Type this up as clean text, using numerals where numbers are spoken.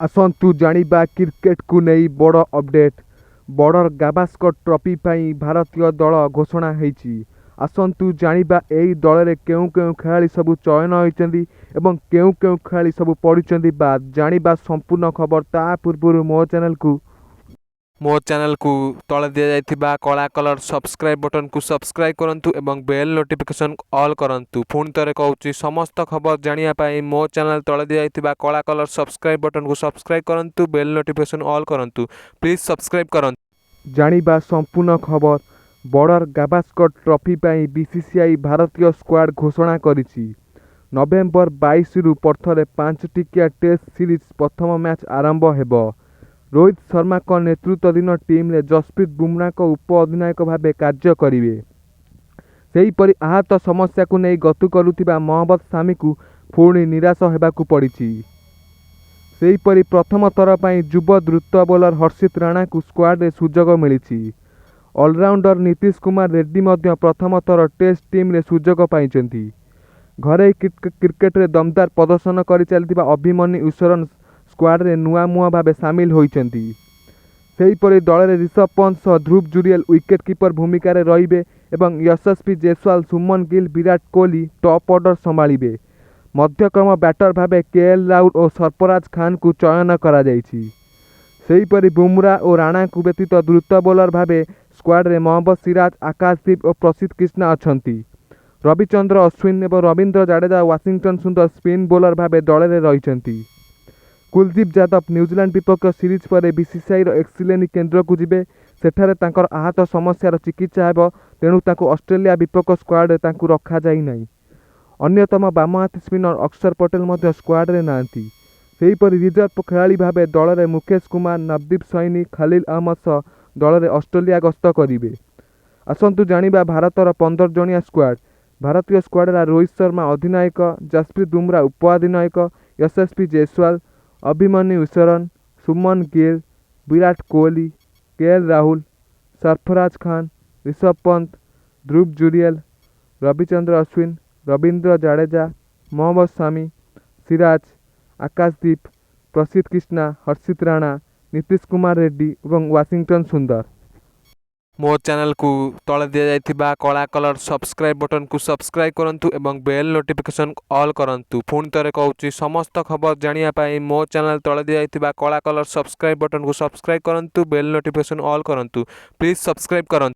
आसन्तु जानिबा cricket को नहीं बड़ अपडेट। बॉर्डर गाभास्कर ट्रॉफी पाई भारतीय दल घोषणा होईची। आसन्तु जानिबा एई दल रे केउ केउ खेलाड़ी सब चयन होइचंदी एवं केउ केउ खेलाड़ी सब पड़िचंदी बाद जानिबा संपूर्ण खबर ता पूर्व मो चैनल को तले दिया जाइथिबा कला कलर सब्सक्राइब बटन को सब्सक्राइब करंतु एवं बेल नोटिफिकेशन ऑल करंतु। पुणी थे कहूँ समस्त खबर जानिया पाई मो चैनल तले दिया जाइथिबा कला कलर सब्सक्राइब बटन को सब्सक्राइब करंतु बेल नोटिफिकेशन ऑल करंतु। प्लीज सब्सक्राइब करंतु। जानिबा संपूर्ण खबर। बॉर्डर गाभास्कर ट्रॉफी पाई बीसीसीआई भारतीय स्क्वाड घोषणा करिछि। नवेम्बर 22 रु पर्थरे 5 टिकिया टेस्ट सीरीज प्रथम मैच आरंभ हेबो। रोहित शर्मा को नेतृत्वाधीन टीम रे जसप्रीत बुमरा को उप अधिनायक भाव कार्य करेंगे। सेहीपरि आहत समस्या को नहीं गतु करुथिबा मोहम्मद सामी को पुणी निराश होबाकू पड़ी। सेहीपरि प्रथम थर पर युव द्रुत बोलर हर्षित राणा को स्क्वाड रे सुजोग मिली। ऑलराउंडर नीतीश कुमार रेड्डी मध्य प्रथम थर टेस्ट टीम रे सुजोग पाइछंती। घरे क्रिकेट रे दमदार प्रदर्शन कर चलतिबा अभिमन्यु ईश्वरन स्क्वाड रे नुआ मुआ भाव सामिल होइचंती। सेहीपरि दल रे ऋषभ पंत सह ध्रुव जुरियल विकेट कीपर भूमिका रे रहिबे एवं यशस्वी जायसवाल सुमन गिल विराट कोहली टॉप ऑर्डर संभाळिबे। मध्यक्रम बैटर भाव केएल राहुल और सरफराज खान को चयन करा जायछि। सेहीपरि बुमरा और राणा को व्यतीत द्रुत बोलर भाव स्क्वाड रे मोहम्मद सिराज आकाशदीप और प्रसिद्ध कृष्णा अछंती। रविचंद्र अश्विन और रवींद्र जाडेजा वाशिंगटन सुंदर स्पिन बोलर भाव दल रे रहिचंती। कुलदीप यादव न्यूजीलैंड विपक्ष सीरीज पर बीसीसीआई एक्सिलेनी केन्द्र को जिबे। सेठारे तांकर आहत समस्यार चिकित्सा हेब, तेणु तांको ऑस्ट्रेलिया विपक्ष स्क्वाड रे तांको रखा जाई नाही। अन्यतम बामहाती स्पिनर अक्षर पटेल मध्य स्क्वाड रे नांती। सेहीपरि रिजर्व खेलाड़ी भाव दल रे मुकेश कुमार नवदीप सैनी खलील अहमद सह दल रे ऑस्ट्रेलिया गस्त करिवे। आसन्तु जानिबा भारतर 15 जणिया स्क्वाड। भारतीय स्क्वाड रा रोहित शर्मा अधिनायक, जसप्रीत बुमरा उप अधिनायक, यशस्वी जायसवाल, अभिमन्यु ईश्वरन, सुमन गिल, विराट कोहली, केएल राहुल, सरफराज खान, ऋषभ पंत, ध्रुव जुरियल, रविचंद्र अश्विन, रवींद्र जाडेजा, मोहम्मद सामी, सिराज, आकाशदीप, प्रसिद्ध कृष्णा, हर्षित राणा, नीतीश कुमार रेड्डी और वाशिंगटन सुंदर। मो चैनल को तले दिया जाइथिबा कला कलर सब्सक्राइब बटन को सब्सक्राइब करंतु एवं बेल नोटिफिकेशन ऑल करंतु। पुणी थे कहूँ समस्त खबर जानिया पाई मो चैनल तले दिया जाइथिबा कला कलर सब्सक्राइब बटन को सब्सक्राइब करंतु बेल नोटिफिकेशन ऑल करंतु। प्लीज सब्सक्राइब करंतु।